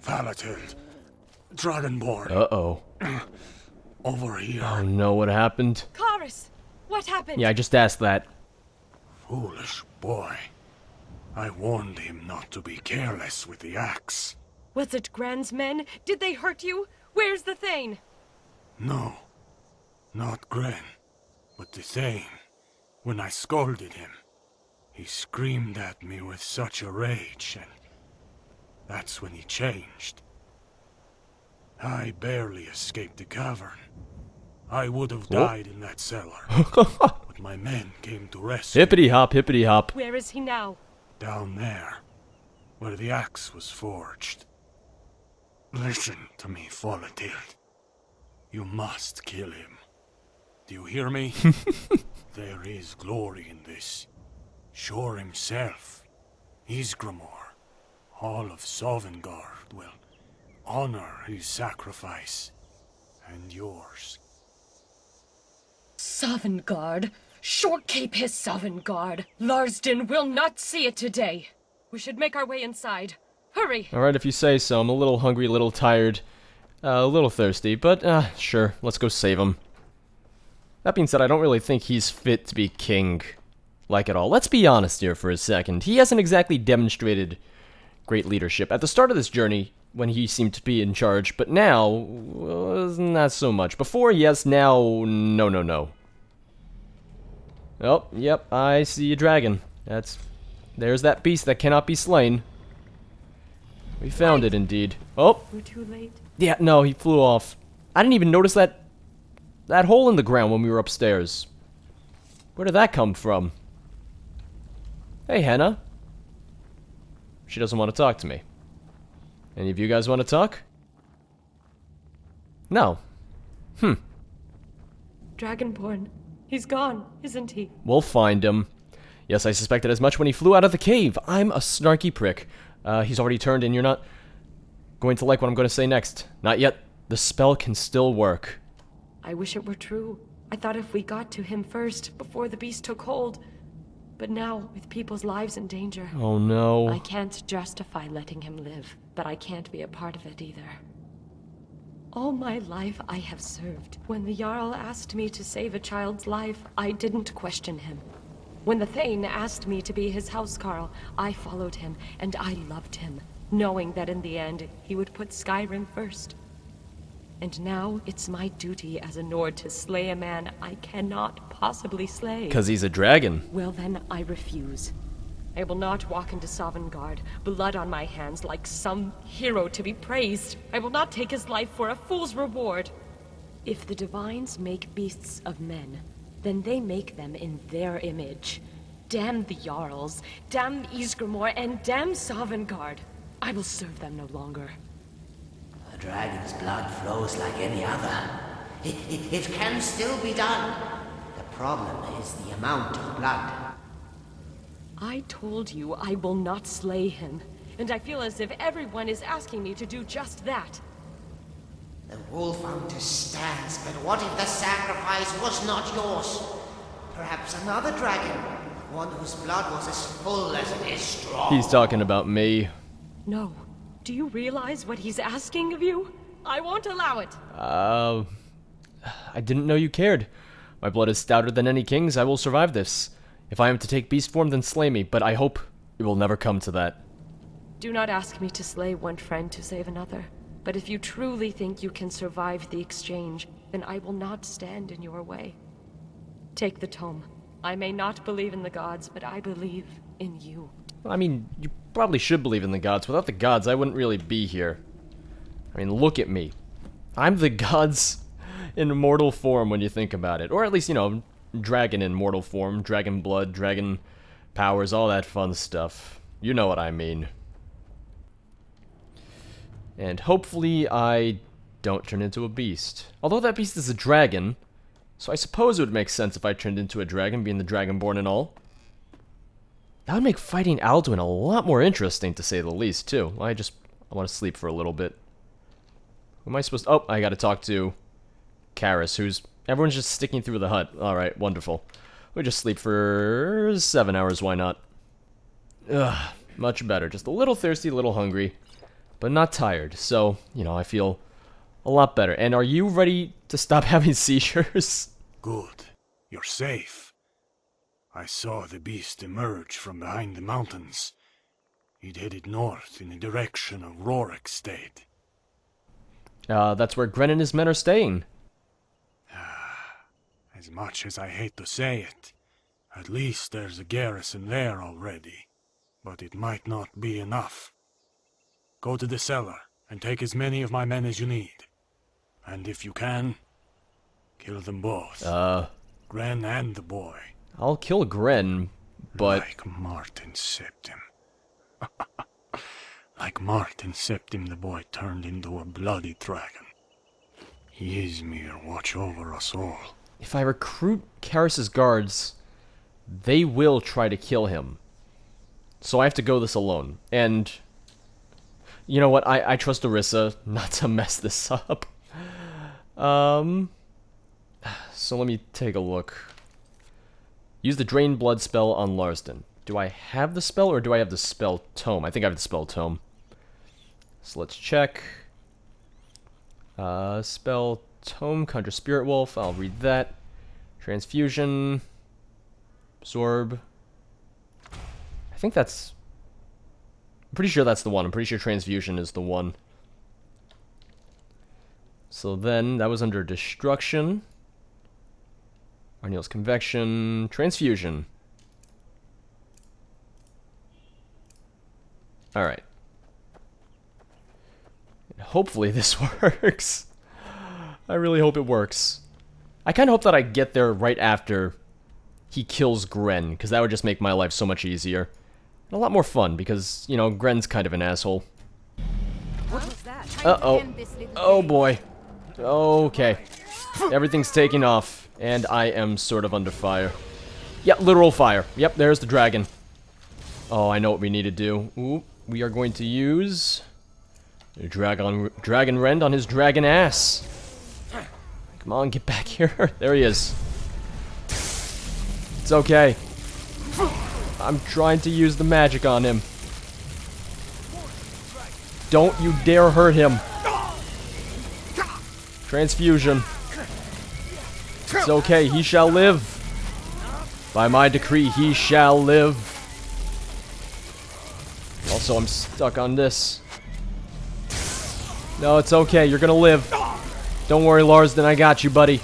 Valatild. Dragonborn. Uh-oh. Over here. Oh no, what happened? Chorus! What happened? Yeah, I just asked that. Foolish boy. I warned him not to be careless with the axe. Was it Gran's men? Did they hurt you? Where's the Thane? No. Not Gren. But the Thane. When I scolded him, he screamed at me with such a rage, and that's when he changed. I barely escaped the cavern. I would have died in that cellar. But my men came to rescue. Hippity hop, hippity hop. Where is he now? Down there, where the axe was forged. Listen to me, Folatild. You must kill him. Do you hear me? There is glory in this. Shor himself, Ysgramor, all of Sovngarde will honor his sacrifice, and yours. Sovngarde? Shortcape his Sovngarde. Larsden will not see it today. We should make our way inside. Hurry! Alright, if you say so. I'm a little hungry, a little tired, a little thirsty, but, sure, let's go save him. That being said, I don't really think he's fit to be king, like at all. Let's be honest here for a second. He hasn't exactly demonstrated great leadership. At the start of this journey, when he seemed to be in charge, but now, not so much. Before, yes, now, no. Oh, yep, I see a dragon. There's that beast that cannot be slain. We found it, indeed. Oh! We're too late. Yeah, no, he flew off. I didn't even notice that hole in the ground when we were upstairs. Where did that come from? Hey, Henna. She doesn't want to talk to me. Any of you guys want to talk? No. Dragonborn. He's gone, isn't he? We'll find him. Yes, I suspected as much when he flew out of the cave. I'm a snarky prick. He's already turned and you're not going to like what I'm going to say next. Not yet. The spell can still work. I wish it were true. I thought if we got to him first, before the beast took hold. But now, with people's lives in danger... Oh no. I can't justify letting him live, but I can't be a part of it either. All my life I have served. When the Jarl asked me to save a child's life, I didn't question him. When the Thane asked me to be his housecarl, I followed him, and I loved him, knowing that in the end, he would put Skyrim first. And now, it's my duty as a Nord to slay a man I cannot possibly slay. 'Cause he's a dragon. Well then, I refuse. I will not walk into Sovngarde, blood on my hands like some hero to be praised. I will not take his life for a fool's reward. If the Divines make beasts of men, then they make them in their image. Damn the Jarls, damn Ysgramor, and damn Sovngarde. I will serve them no longer. A dragon's blood flows like any other. It can still be done. The problem is the amount of blood. I told you I will not slay him, and I feel as if everyone is asking me to do just that. The wolf hunter stands, but what if the sacrifice was not yours? Perhaps another dragon, one whose blood was as full as it is strong. He's talking about me. No. Do you realize what he's asking of you? I won't allow it. I didn't know you cared. My blood is stouter than any king's. I will survive this. If I am to take beast form, then slay me, but I hope it will never come to that. Do not ask me to slay one friend to save another. But if you truly think you can survive the exchange, then I will not stand in your way. Take the tome. I may not believe in the gods, but I believe in you. I mean, you probably should believe in the gods. Without the gods, I wouldn't really be here. I mean, look at me. I'm the gods in mortal form when you think about it. Or at least, you know, dragon in mortal form, dragon blood, dragon powers, all that fun stuff. You know what I mean. And hopefully I don't turn into a beast. Although that beast is a dragon, so I suppose it would make sense if I turned into a dragon, being the dragonborn and all. That would make fighting Alduin a lot more interesting, to say the least, too. I want to sleep for a little bit. Who am I supposed to... Oh, I gotta talk to Karis, who's... Everyone's just sticking through the hut. Alright, wonderful. We just sleep for 7 hours, why not? Ugh, much better. Just a little thirsty, a little hungry. but not tired. So, you know, I feel a lot better. And are you ready to stop having seizures? Good. You're safe. I saw the beast emerge from behind the mountains. He'd headed north in the direction of Rorik State. That's where Gren and his men are staying. As much as I hate to say it, at least there's a garrison there already. But it might not be enough. Go to the cellar and take as many of my men as you need. And if you can, kill them both. Gren and the boy. I'll kill Gren, but... Like Martin Septim. Like Martin Septim, the boy turned into a bloody dragon. Ysmir watch over us all. if I recruit Karis's guards, they will try to kill him. So I have to go this alone. And you know what? I trust Orisa not to mess this up. So let me take a look. Use the Drain Blood spell on Larsden. Do I have the spell or do I have the spell tome? I think I have the spell tome. So let's check. Spell tome, Conjure Spirit Wolf. I'll read that. Transfusion. Absorb. I think that's... I'm pretty sure that's the one. I'm pretty sure Transfusion is the one. So then, that was under Destruction. Arniel's Convection. Transfusion. Alright. Hopefully this works. I really hope it works. I kind of hope that I get there right after he kills Gren, because that would just make my life so much easier. And a lot more fun, because, you know, Gren's kind of an asshole. Uh-oh. Oh, boy. Okay. Everything's taking off, and I am sort of under fire. Yep, literal fire. Yep, there's the dragon. Oh, I know what we need to do. Ooh, we are going to use... Dragon Rend on his dragon ass. Come on, get back here. There he is. It's okay. I'm trying to use the magic on him. Don't you dare hurt him. Transfusion. It's okay, he shall live. By my decree, he shall live. Also, I'm stuck on this. No, it's okay, you're gonna live. Don't worry, Larsden, I got you, buddy.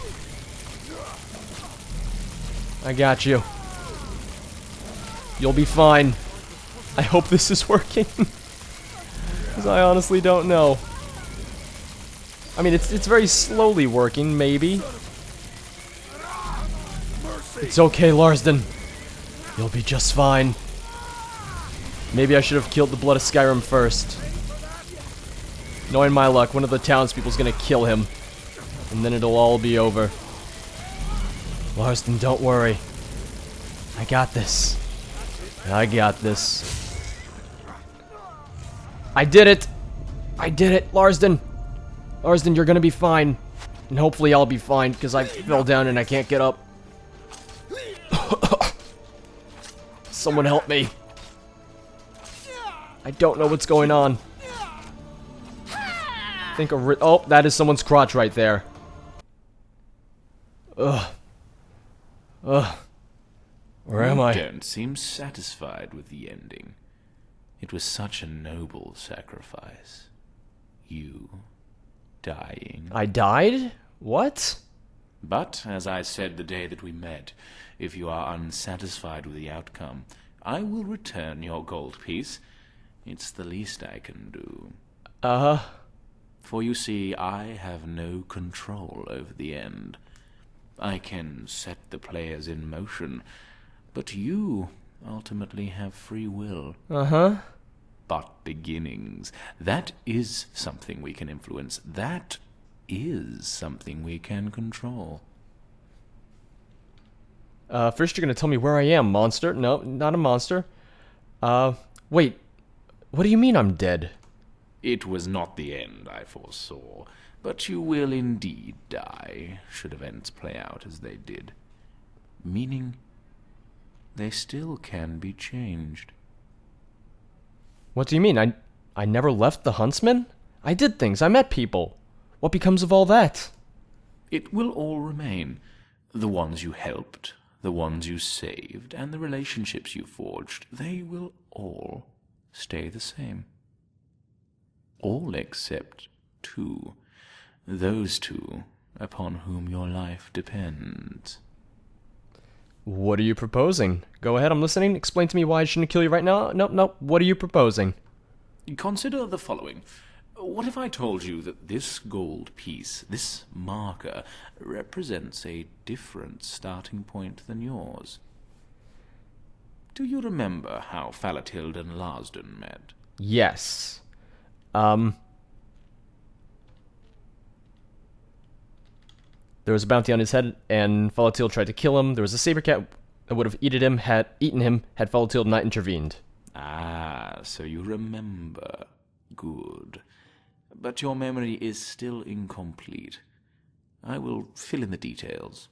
I got you. You'll be fine. I hope this is working. Because I honestly don't know. I mean, it's very slowly working, maybe. It's okay, Larsden. You'll be just fine. Maybe I should have killed the Blood of Skyrim first. Knowing my luck, one of the townspeople's gonna kill him. And then it'll all be over. Larsden, don't worry. I got this. I got this. I did it! I did it, Larsden! Larsden, you're gonna be fine. And hopefully I'll be fine, because I fell down and I can't get up. Someone help me. I don't know what's going on. I think oh, that is someone's crotch right there. Ugh. Ugh. Where am I? You don't seem satisfied with the ending. It was such a noble sacrifice. You dying. I died? What? But, as I said the day that we met, if you are unsatisfied with the outcome, I will return your gold piece. It's the least I can do. For you see, I have no control over the end. I can set the players in motion, but you ultimately have free will. But beginnings, that is something we can influence. That is something we can control. First you're gonna tell me where I am, monster. No, not a monster. Wait. What do you mean I'm dead? It was not the end I foresaw, but you will indeed die, should events play out as they did. Meaning, they still can be changed. What do you mean? I never left the Huntsman? I did things, I met people. What becomes of all that? It will all remain. The ones you helped, the ones you saved, and the relationships you forged, they will all stay the same. All except two. Those two upon whom your life depends. What are you proposing? Go ahead, I'm listening. Explain to me why I shouldn't kill you right now. Nope. What are you proposing? Consider the following. What if I told you that this gold piece, this marker, represents a different starting point than yours? Do you remember how Falatild and Larsden met? Yes. There was a bounty on his head, and Falatild tried to kill him. There was a saber cat that would have eaten him had Falatild not intervened. Ah, so you remember. Good. But your memory is still incomplete. I will fill in the details.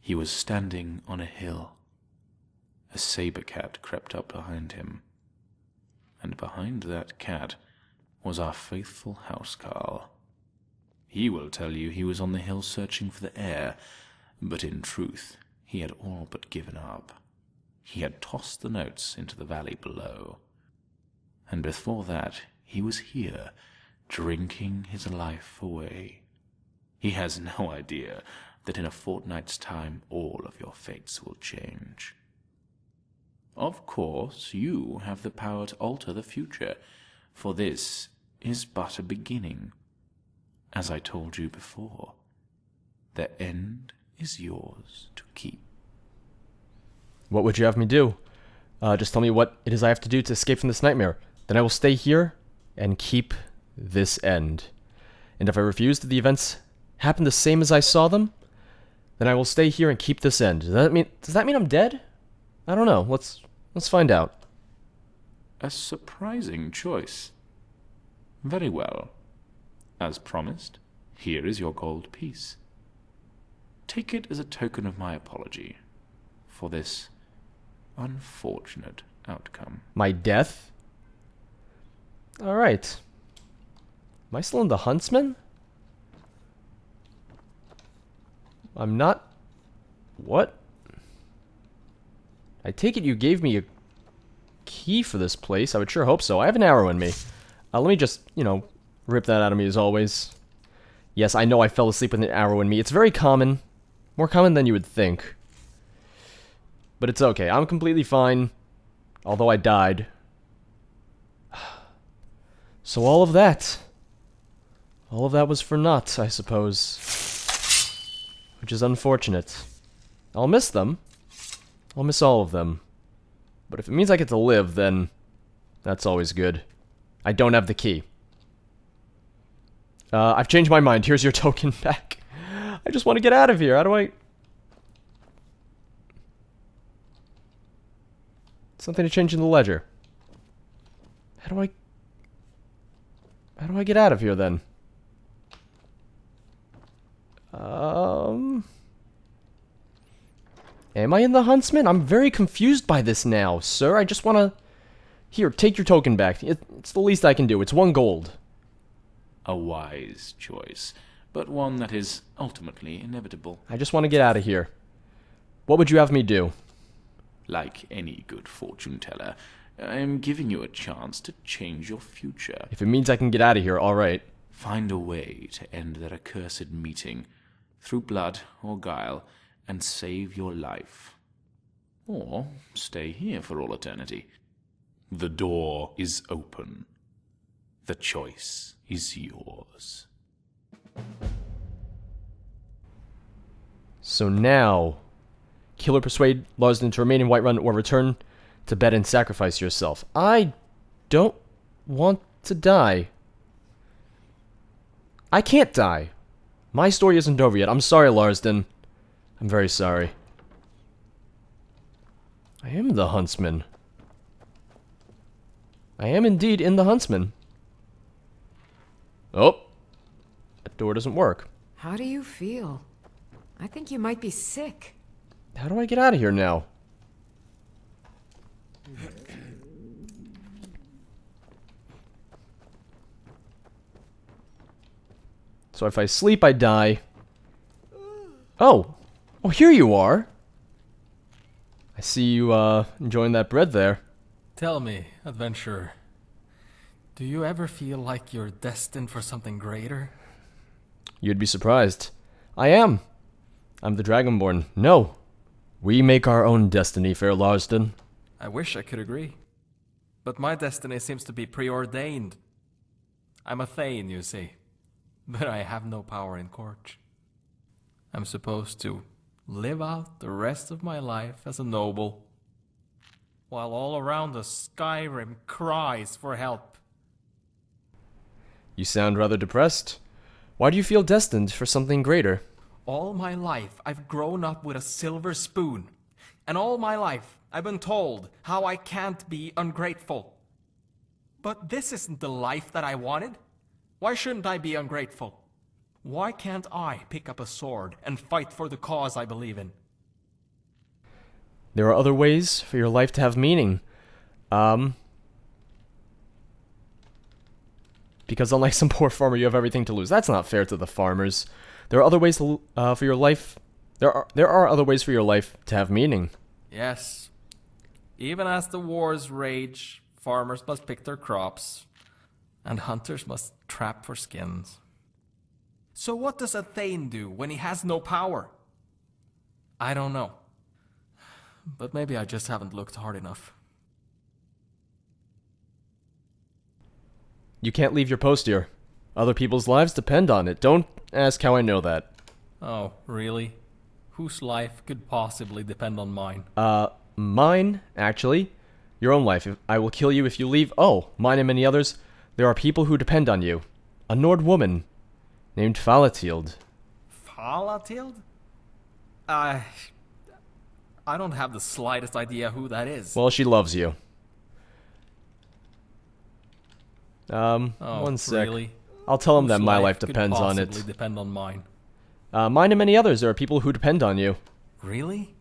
He was standing on a hill. A saber cat crept up behind him. And behind that cat was our faithful housecarl. He will tell you he was on the hill searching for the heir, but in truth he had all but given up. He had tossed the notes into the valley below. And before that, he was here, drinking his life away. He has no idea that in a fortnight's time all of your fates will change. Of course, you have the power to alter the future, for this is but a beginning. As I told you before, the end is yours to keep. What would you have me do? Just tell me what it is I have to do to escape from this nightmare. Then I will stay here and keep this end. And if I refuse that the events happen the same as I saw them, then I will stay here and keep this end. Does that mean I'm dead? I don't know. Let's find out. A surprising choice. Very well. As promised, here is your gold piece. Take it as a token of my apology for this unfortunate outcome. My death? Alright. Am I still in the Huntsman? I'm not... What? I take it you gave me a key for this place. I would sure hope so. I have an arrow in me. Let me just, rip that out of me as always. Yes, I know I fell asleep with an arrow in me. It's very common. More common than you would think. But it's okay. I'm completely fine. Although I died. So all of that was for naught, I suppose. Which is unfortunate. I'll miss them. I'll miss all of them. But if it means I get to live, then that's always good. I don't have the key. I've changed my mind. Here's your token back. I just want to get out of here. How do I... Something to change in the ledger. How do I get out of here, then? Am I in the Huntsman? I'm very confused by this now, sir. I just want to... Here, take your token back. It's the least I can do. It's 1 gold. A wise choice, but one that is ultimately inevitable. I just want to get out of here. What would you have me do? Like any good fortune teller, I am giving you a chance to change your future. If it means I can get out of here, alright. Find a way to end that accursed meeting, through blood or guile, and save your life. Or stay here for all eternity. The door is open. The choice is yours. So now, kill or persuade Larsden to remain in Whiterun or return to bed and sacrifice yourself. I don't want to die. I can't die. My story isn't over yet. I'm sorry, Larsden. I'm very sorry. I am the Huntsman. I am indeed in the Huntsman. Oh. That door doesn't work. How do you feel? I think you might be sick. How do I get out of here now? So if I sleep, I die. Oh! Oh, here you are! I see you, enjoying that bread there. Tell me, adventurer, do you ever feel like you're destined for something greater? You'd be surprised. I am. I'm the Dragonborn. No. We make our own destiny, Fair Larsden. I wish I could agree. But my destiny seems to be preordained. I'm a Thane, you see. But I have no power in court. I'm supposed to live out the rest of my life as a noble, while all around us Skyrim cries for help. You sound rather depressed. Why do you feel destined for something greater? All my life I've grown up with a silver spoon. And all my life I've been told how I can't be ungrateful. But this isn't the life that I wanted. Why shouldn't I be ungrateful? Why can't I pick up a sword and fight for the cause I believe in? There are other ways for your life to have meaning. Because unlike some poor farmer, you have everything to lose. That's not fair to the farmers. There are other ways to, for your life. There are other ways for your life to have meaning. Yes. Even as the wars rage, farmers must pick their crops, and hunters must trap for skins. So what does a Thane do when he has no power? I don't know. But maybe I just haven't looked hard enough. You can't leave your post here. Other people's lives depend on it. Don't ask how I know that. Oh, really? Whose life could possibly depend on mine? Mine, actually. Your own life. I will kill you if you leave. Oh, mine and many others. There are people who depend on you. A Nord woman named Falatild. Falatild? I don't have the slightest idea who that is. Well, she loves you. One sec. Really? I'll tell him that Whose my life could depends on possibly it. depend on mine. Mine and many others. There are people who depend on you. Really?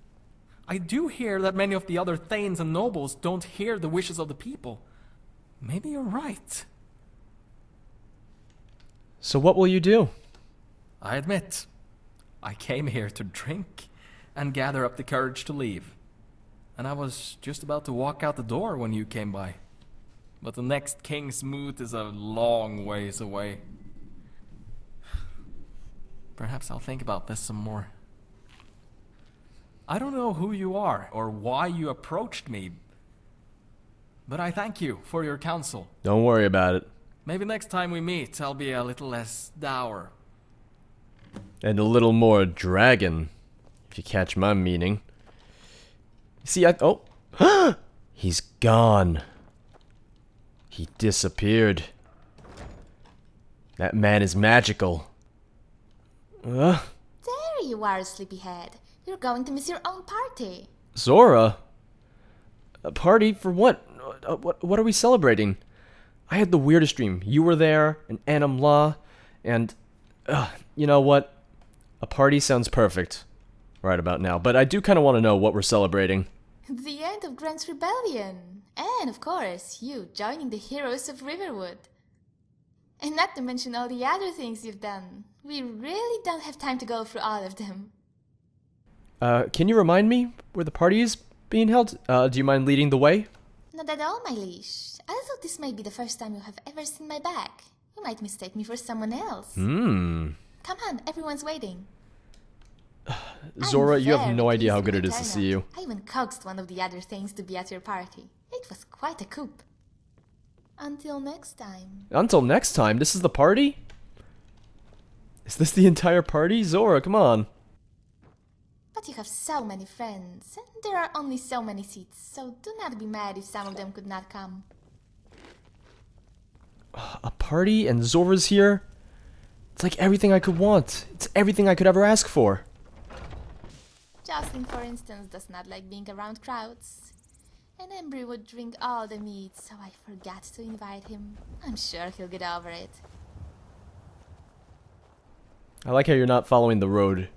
I do hear that many of the other Thanes and nobles don't hear the wishes of the people. Maybe you're right. So what will you do? I admit, I came here to drink and gather up the courage to leave. And I was just about to walk out the door when you came by. But the next King's Moot is a long ways away. Perhaps I'll think about this some more. I don't know who you are or why you approached me, but I thank you for your counsel. Don't worry about it. Maybe next time we meet, I'll be a little less dour. And a little more dragon, if you catch my meaning. See, oh. He's gone. He disappeared. That man is magical. There you are, sleepyhead. You're going to miss your own party. Zora? A party for what? What are we celebrating? I had the weirdest dream. You were there, and Anam La, and... you know what? A party sounds perfect right about now, but I do kind of want to know what we're celebrating. The end of Grant's rebellion. And, of course, you joining the heroes of Riverwood. And not to mention all the other things you've done. We really don't have time to go through all of them. Can you remind me where the party is being held? Do you mind leading the way? Not at all, my liege. I thought this might be the first time you have ever seen my back. You might mistake me for someone else. Come on, everyone's waiting. Zora, you have I'm no very idea how pleased good with it the is to see you. turnout. I even coaxed one of the other things to be at your party. It was quite a coup. Until next time. Until next time, this is the party? Is this the entire party? Zora, come on. But you have so many friends, and there are only so many seats, so do not be mad if some of them could not come. A party and Zora's here? It's like everything I could want. It's everything I could ever ask for. Jocelyn, for instance, does not like being around crowds. And Embry would drink all the mead, so I forgot to invite him. I'm sure he'll get over it. I like how you're not following the road.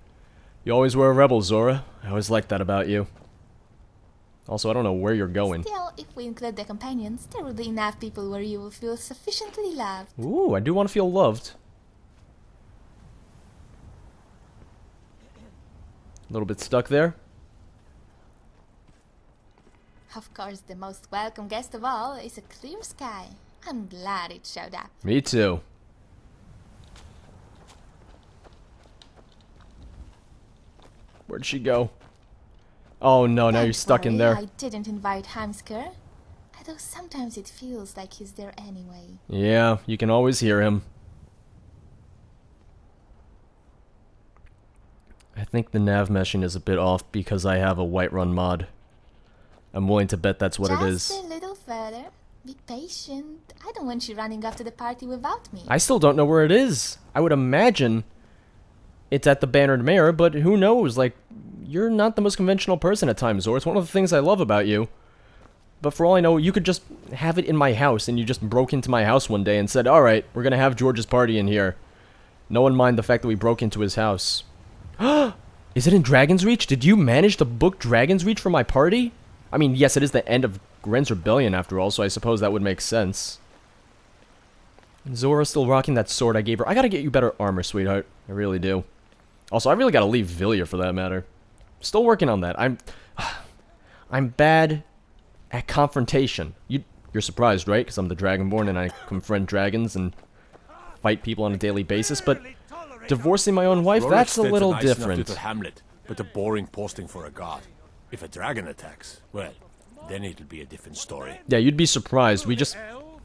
You always were a rebel, Zora. I always liked that about you. Also, I don't know where you're going. Still, if we include the companions, there will be enough people where you will feel sufficiently loved. Ooh, I do want to feel loved. A little bit stuck there. Of course, the most welcome guest of all is a clear sky. I'm glad it showed up. Me too. Where'd she go? Oh no, now Don't you're stuck in worry, there. I didn't invite Hamsker. Although sometimes it feels like he's there anyway. Yeah, you can always hear him. I think the nav meshing is a bit off because I have a Whiterun mod. I'm willing to bet that's what it is. Just a little further. Be patient. I don't want you running off to the party without me. I still don't know where it is. I would imagine it's at the Bannered Mare, but who knows? Like, you're not the most conventional person at times, Zor. It's one of the things I love about you. But for all I know, you could just have it in my house, and you just broke into my house one day and said, alright, we're gonna have George's party in here. No one mind the fact that we broke into his house. Is it in Dragon's Reach? Did you manage to book Dragon's Reach for my party? I mean, yes, it is the end of Gren's Rebellion after all, so I suppose that would make sense. Zora's still rocking that sword I gave her. I gotta get you better armor, sweetheart. I really do. Also, I really gotta leave Vilya for that matter. Still working on that. I'm bad at confrontation. You're surprised, right? Because I'm the Dragonborn and I confront dragons and fight people on a daily basis, but divorcing my own wife, that's a little different. Little hamlet, but a boring posting for a god. If a dragon attacks, well, then it'll be a different story. Yeah, you'd be surprised. We just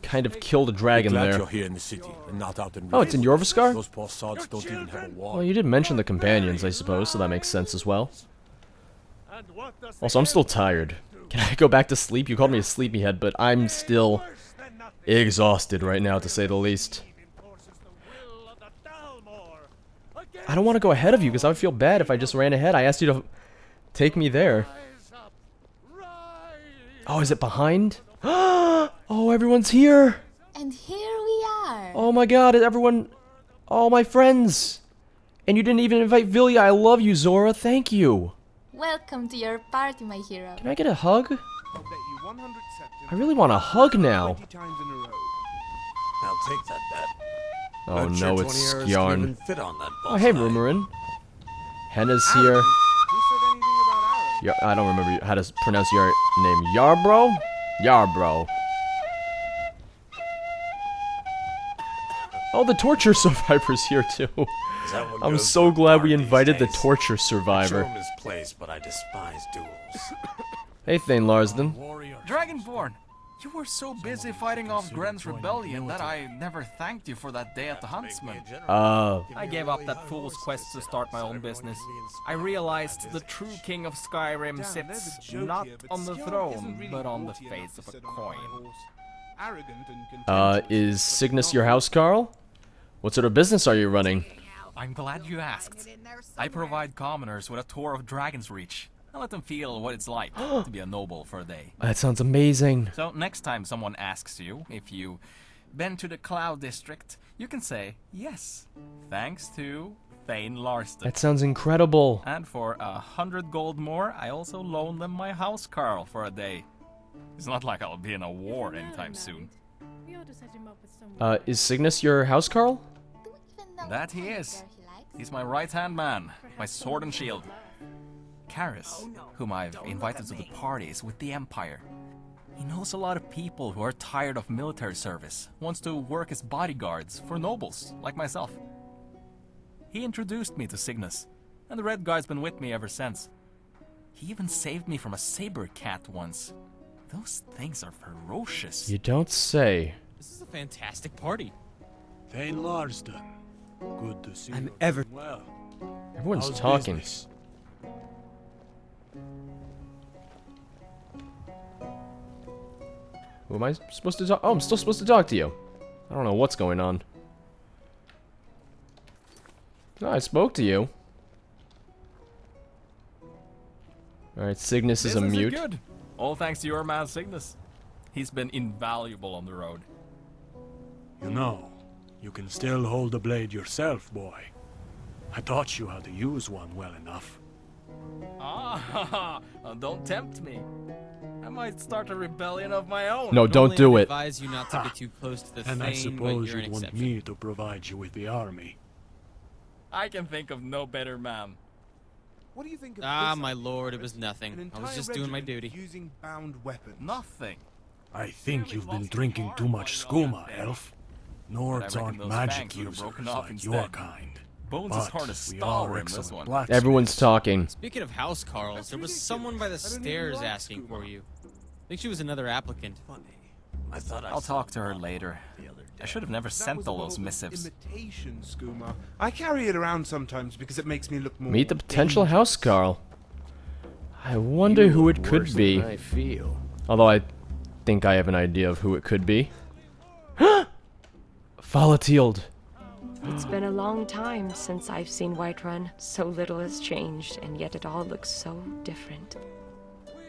kind of killed a dragon Glad there. you're here in the city and not out in Oh, it's in Jorviskar? Those poor sods don't even have a wall. Well, you did mention the companions, I suppose, so that makes sense as well. Also, I'm still tired. Can I go back to sleep? You called me a sleepyhead, but I'm still exhausted right now, to say the least. I don't want to go ahead of you, because I would feel bad if I just ran ahead. I asked you to take me there. Oh, is it behind? Oh, everyone's here! And here we are. Oh my god, everyone... All my friends! And you didn't even invite Vilya. I love you, Zora. Thank you. Welcome to your party, my hero. Can I get a hug? I really want a hug now. I'll take that bet. Oh Not no, sure it's 20 years can Skjarn. even fit on that Oh, boss hey, knight. Rumorin. Henna's here. Yeah, I don't remember how to pronounce your name. Yarbro? Yarbro. Oh, the torture survivor's here too. Is that what I'm goes so on glad guard we these invited the days? torture I show survivor. him his place, but I despise duels. Hey, Thane Larsden. Dragonborn, you were so busy fighting off Gren's rebellion that I never thanked you for that day at the Huntsman. I gave up that fool's quest to start my own business. I realized the true king of Skyrim sits not on the throne, but on the face of a coin. Is Cygnus your house, Carl? What sort of business are you running? I'm glad you asked. I provide commoners with a tour of Dragon's Reach. I let them feel what it's like to be a noble for a day. That sounds amazing. So next time someone asks you if you've been to the Cloud District, you can say, yes, thanks to Thane Larsden. That sounds incredible. And for 100 gold more, I also loan them my house Carl for a day. It's not like I'll be in a war anytime soon. Is Cygnus your house, Carl? That he is. He's my right-hand man, my sword and shield. Karis, whom I've invited to the parties with the Empire. He knows a lot of people who are tired of military service, wants to work as bodyguards for nobles, like myself. He introduced me to Cygnus, and the Red Guard's been with me ever since. He even saved me from a saber cat once. Those things are ferocious. You don't say. This is a fantastic party. Thane Larsden. Good to see I'm you. ever- Well, Everyone's how's talking. business? Who am I supposed to talk? Oh, I'm still supposed to talk to you. I don't know what's going on. No, I spoke to you. Alright, Cygnus is a Business mute. good. All thanks to your man Cygnus. He's been invaluable on the road. You know, you can still hold a blade yourself, boy. I taught you how to use one well enough. Ah, don't tempt me. I might start a rebellion of my own. No, don't do it. Advise you not to get too close to the And thing, I but suppose you're an you'd want exception. me to provide you with the army. I can think of no better man. What do you think of Ah, this my idea? lord, it was An nothing. I was entire just doing my regiment duty. Using bound weapons. Nothing. I think you've been drinking too much skooma, elf. Nords reckon aren't those magic fangs would have users broken off like your instead. kind. Bones is But hard as we Skyrim, are this excellent one. blacksmiths. Everyone's talking. Speaking of house Carls, there was someone by the stairs asking for you. I think she was another applicant. I thought I'll talk to her later. I should have never That sent was all a those model missives. Imitation skooma. I carry it around sometimes because it makes me look more. Meet the potential dangerous. house Carl. I wonder who it could be. I feel. Although I think I have an idea of who it could be. Falatield. It's been a long time since I've seen Whiterun. So little has changed, and yet it all looks so different.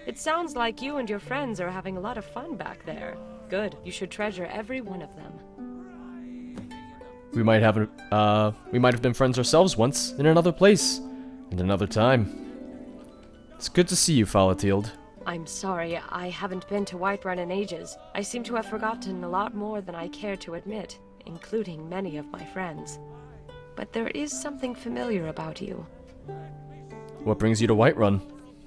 It sounds like you and your friends are having a lot of fun back there. Good. You should treasure every one of them. We might have been friends ourselves once in another place and another time. It's good to see you, Falatield. I'm sorry, I haven't been to Whiterun in ages. I seem to have forgotten a lot more than I care to admit, including many of my friends. But there is something familiar about you. What brings you to Whiterun?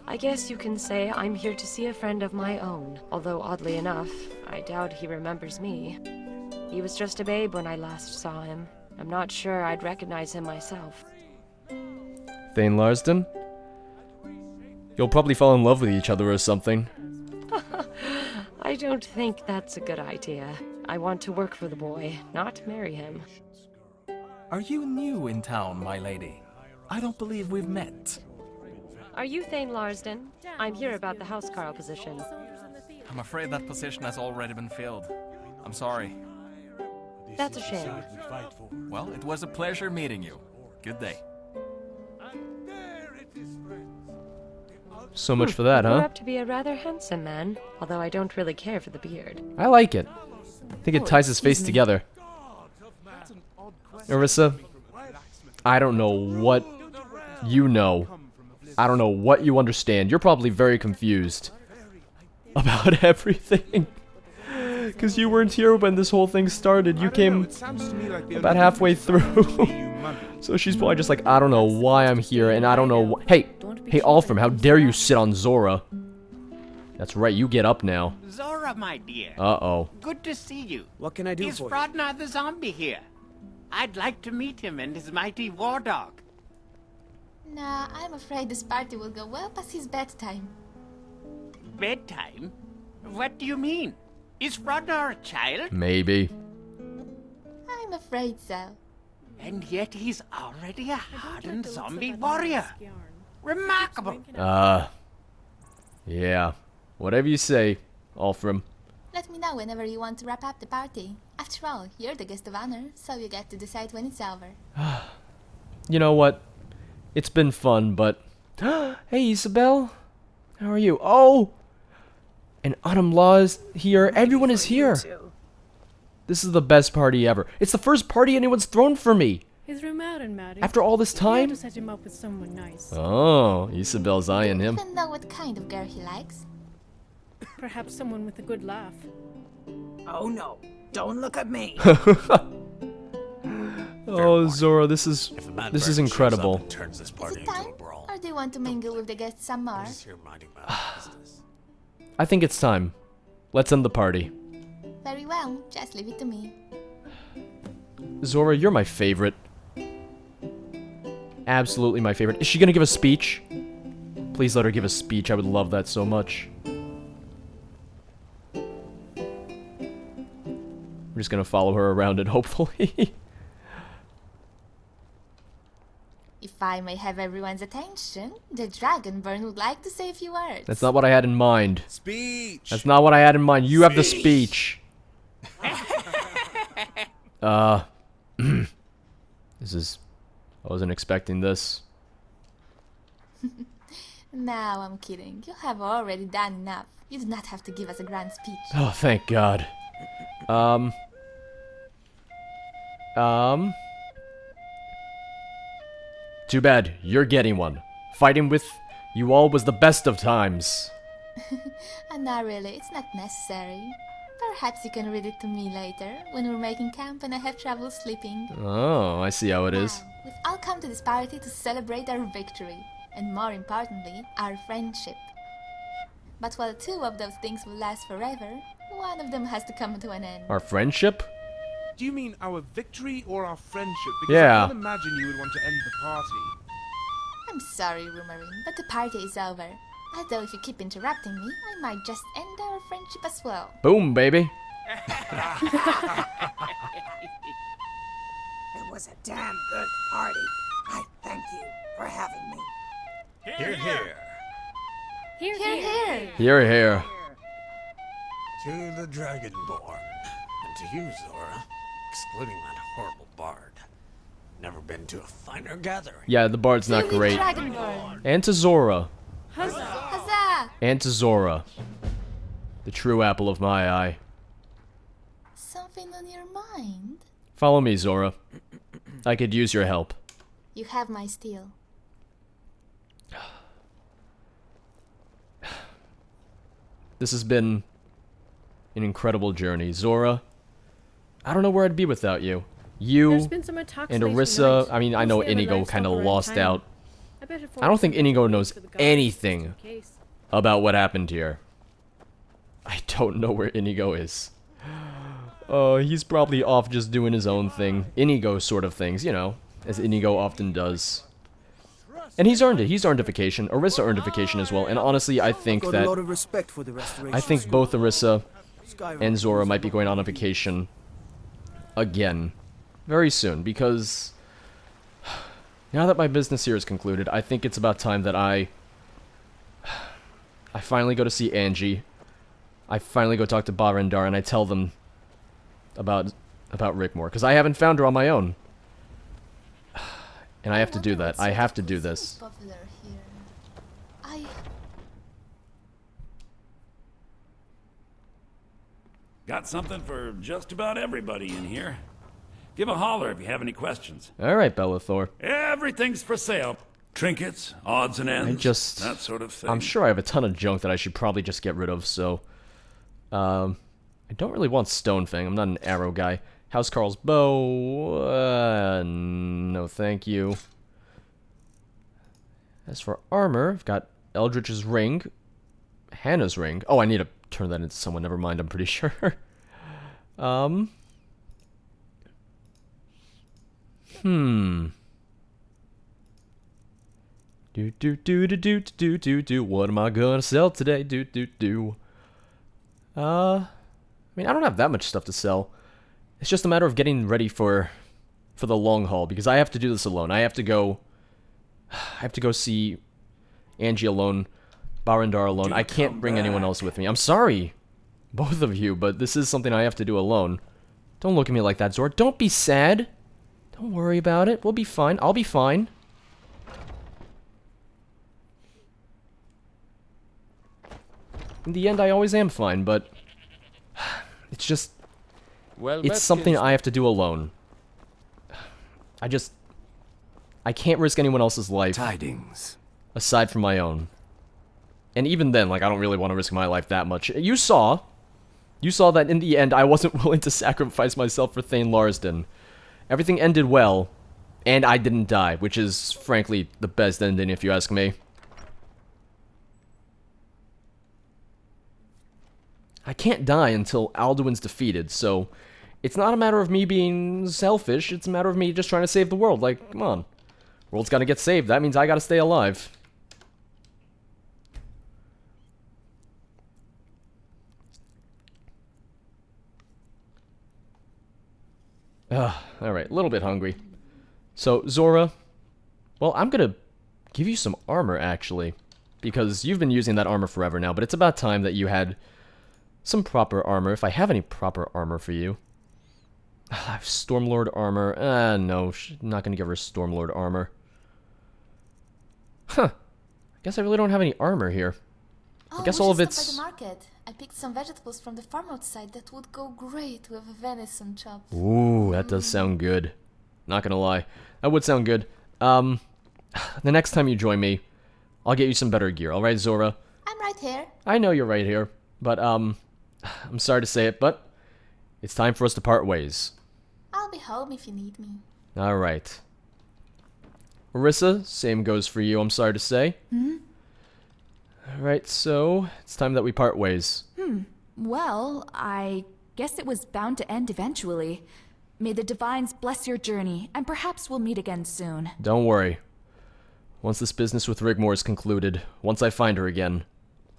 I guess you can say I'm here to see a friend of my own, although oddly enough, I doubt he remembers me. He was just a babe when I last saw him. I'm not sure I'd recognize him myself. Thane Larsden? You'll probably fall in love with each other or something. I don't think that's a good idea. I want to work for the boy, not marry him. Are you new in town, my lady? I don't believe we've met. Are you Thane Larsden? I'm here about the housecarl position. I'm afraid that position has already been filled. I'm sorry. That's a shame. Well, it was a pleasure meeting you. Good day. So much for that, You're huh? up to be a rather handsome man, although I don't really care for the beard. I like it. I think it ties his face together. Arissa, I don't know what you know. I don't know what you understand. You're probably very confused about everything. Because you weren't here when this whole thing started. You came about halfway through. So she's probably just like, I don't know why I'm here, and I don't know Hey, Alfram, how dare you sit on Zora? That's right, you get up now. Zora, my dear. Uh-oh. Good to see you. What can I do Is for you? Frodnar the zombie here? I'd like to meet him and his mighty war dog. Nah, I'm afraid this party will go well past his bedtime. Bedtime? What do you mean? Is Frodnar a child? Maybe. I'm afraid so. And yet he's already a hardened zombie warrior. Remarkable. Yeah. Whatever you say, Alfram. Let me know whenever you want to wrap up the party. After all, you're the guest of honor, so you get to decide when it's over. You know what? It's been fun, but... Hey, Isabel. How are you? Oh! And Autumn Law is here. Everyone is here. This is the best party ever. It's the first party anyone's thrown for me. He's rheumatic, Maddie. After all this You time? had to set him up with someone nice. Oh, Isabel's eyeing him. Even know what kind of girl he likes. Perhaps someone with a good laugh. Oh no, don't look at me. Oh, Zora, this is incredible. Is it time? Or do you want to mingle with the guests some more? I think it's time. Let's end the party. Very well, just leave it to me. Zora, you're my favorite. Absolutely my favorite. Is she gonna give a speech? Please let her give a speech. I would love that so much. I'm just gonna follow her around and hopefully. If I may have everyone's attention, the Dragonborn would like to say a few words. That's not what I had in mind. Speech. That's not what I had in mind. You have the speech. This is... I wasn't expecting this. No, I'm kidding. You have already done enough. You do not have to give us a grand speech. Oh, thank God. Too bad. You're getting one. Fighting with you all was the best of times. Not really, it's not necessary. Perhaps you can read it to me later, when we're making camp and I have trouble sleeping. Oh, I see how it is. We've all come to this party to celebrate our victory. and more importantly, our friendship. But while two of those things will last forever, one of them has to come to an end. Our friendship? Do you mean our victory or our friendship? Because Yeah. I can't imagine you would want to end the party. I'm sorry, Rumorin, but the party is over. Although if you keep interrupting me, I might just end our friendship as well. Boom, baby. It was a damn good party. I thank you for having me. Hear, hear. Here, here. Here, here. To the Dragonborn. And to you, Zora. Excluding that horrible bard. Never been to a finer gathering. Yeah, the bard's not To the great. Dragonborn. And to Zora. Huzzah! And to Zora. The true apple of my eye. Something on your mind? Follow me, Zora. I could use your help. You have my steel. This has been an incredible journey. Zora, I don't know where I'd be without you. You There's been so much talk and lately Arissa, tonight. I mean, I know Mostly over Inigo livestock kind of around lost town. out. I better I don't think forward Inigo some knows for the guards, anything just in case. about what happened here. I don't know where Inigo is. He's probably off just doing his own thing. Inigo sort of things, you know, as Inigo often does. And he's earned it. He's earned a vacation. Arissa earned a vacation as well. And honestly, I think Got that a lot of respect for the restoration. I think both Arissa Skyrim. and Zora might be going on a vacation again very soon, because now that my business here is concluded, I think it's about time that I finally go to see Angie. I finally go talk to Barendar and I tell them about Rickmore, because I haven't found her on my own. And I have to do that. I have to do this. Popular here. I Got something for just about everybody in here. Give a holler if you have any questions. Alright, Bellathor. Everything's for sale. Trinkets, odds and ends, that sort of thing. I'm sure I have a ton of junk that I should probably just get rid of, so... I don't really want Stonefang. I'm not an arrow guy. House Carl's bow... no thank you. As for armor, I've got Eldritch's ring. Hannah's ring. Oh, I need to turn that into someone. Never mind, I'm pretty sure. What am I gonna sell today? I mean, I don't have that much stuff to sell. It's just a matter of getting ready for the long haul, because I have to do this alone. I have to go see Angie alone, Barendar alone. I can't bring anyone else with me. I'm sorry, both of you, but this is something I have to do alone. Don't look at me like that, Zora. Don't be sad. Don't worry about it. We'll be fine. I'll be fine. In the end, I always am fine, but it's just... it's something I have to do alone. I can't risk anyone else's life. Tidings. Aside from my own. And even then, like, I don't really want to risk my life that much. You saw that in the end, I wasn't willing to sacrifice myself for Thane Larsden. Everything ended well, and I didn't die, which is, frankly, the best ending, if you ask me. I can't die until Alduin's defeated, so it's not a matter of me being selfish, it's a matter of me just trying to save the world. Like, come on. World's gotta get saved, that means I gotta stay alive. Alright, a little bit hungry. So, Zora, well, I'm gonna give you some armor, actually. Because you've been using that armor forever now, but it's about time that you had some proper armor, if I have any proper armor for you. I have Stormlord armor. No, not gonna give her Stormlord armor. Huh. I guess I really don't have any armor here. I guess all of it's... by the market. I picked some vegetables from the farm outside that would go great with venison chops. Ooh, that does sound good. Not gonna lie. That would sound good. The next time you join me, I'll get you some better gear, alright, Zora? I'm right here. I know you're right here, but, I'm sorry to say it, but it's time for us to part ways. I'll be home if you need me. Alright. Orisa, same goes for you, I'm sorry to say. Alright, so it's time that we part ways. Well, I guess it was bound to end eventually. May the divines bless your journey, and perhaps we'll meet again soon. Don't worry. Once this business with Rigmor is concluded, once I find her again,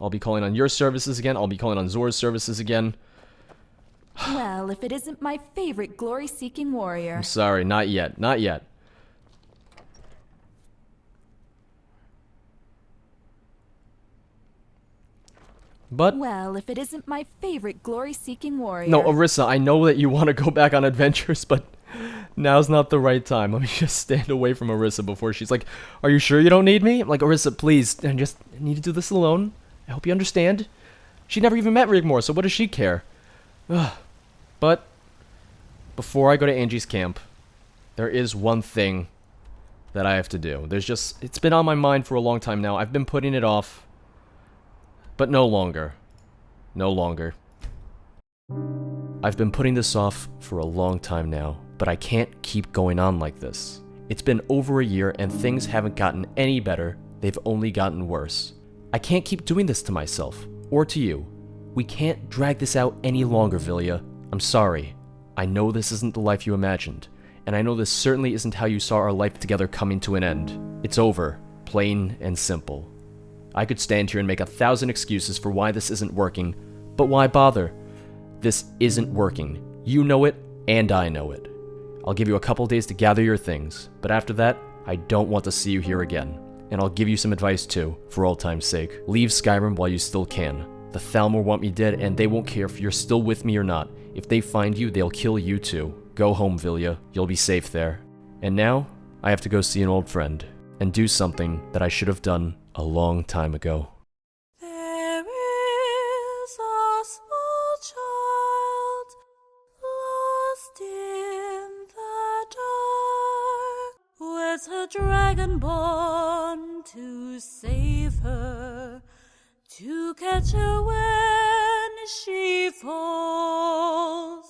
I'll be calling on your services again, I'll be calling on Zora's services again. Well, if it isn't my favorite glory-seeking warrior. I'm sorry, not yet, not yet. But well, if it isn't my favorite glory-seeking warrior. no, Orisa, I know that you want to go back on adventures, but now's not the right time. Let me just stand away from Orisa before she's like, "Are you sure you don't need me?" I'm like, "Orisa, please, I just need to do this alone. I hope you understand." She never even met Rigmor, so what does she care? Ugh. But before I go to Angie's camp, there is one thing that I have to do. It's been on my mind for a long time now. I've been putting it off. But no longer. No longer. I've been putting this off for a long time now, but I can't keep going on like this. It's been over a year and things haven't gotten any better, they've only gotten worse. I can't keep doing this to myself, or to you. We can't drag this out any longer, Vilya. I'm sorry. I know this isn't the life you imagined, and I know this certainly isn't how you saw our life together coming to an end. It's over, plain and simple. I could stand here and make 1,000 excuses for why this isn't working, but why bother? This isn't working. You know it, and I know it. I'll give you a couple days to gather your things, but after that, I don't want to see you here again. And I'll give you some advice too, for old time's sake. Leave Skyrim while you still can. The Thalmor want me dead, and they won't care if you're still with me or not. If they find you, they'll kill you too. Go home, Vilya. You'll be safe there. And now, I have to go see an old friend, and do something that I should have done a long time ago. There is a small child lost in the dark, with a dragon born to save her, to catch her when she falls.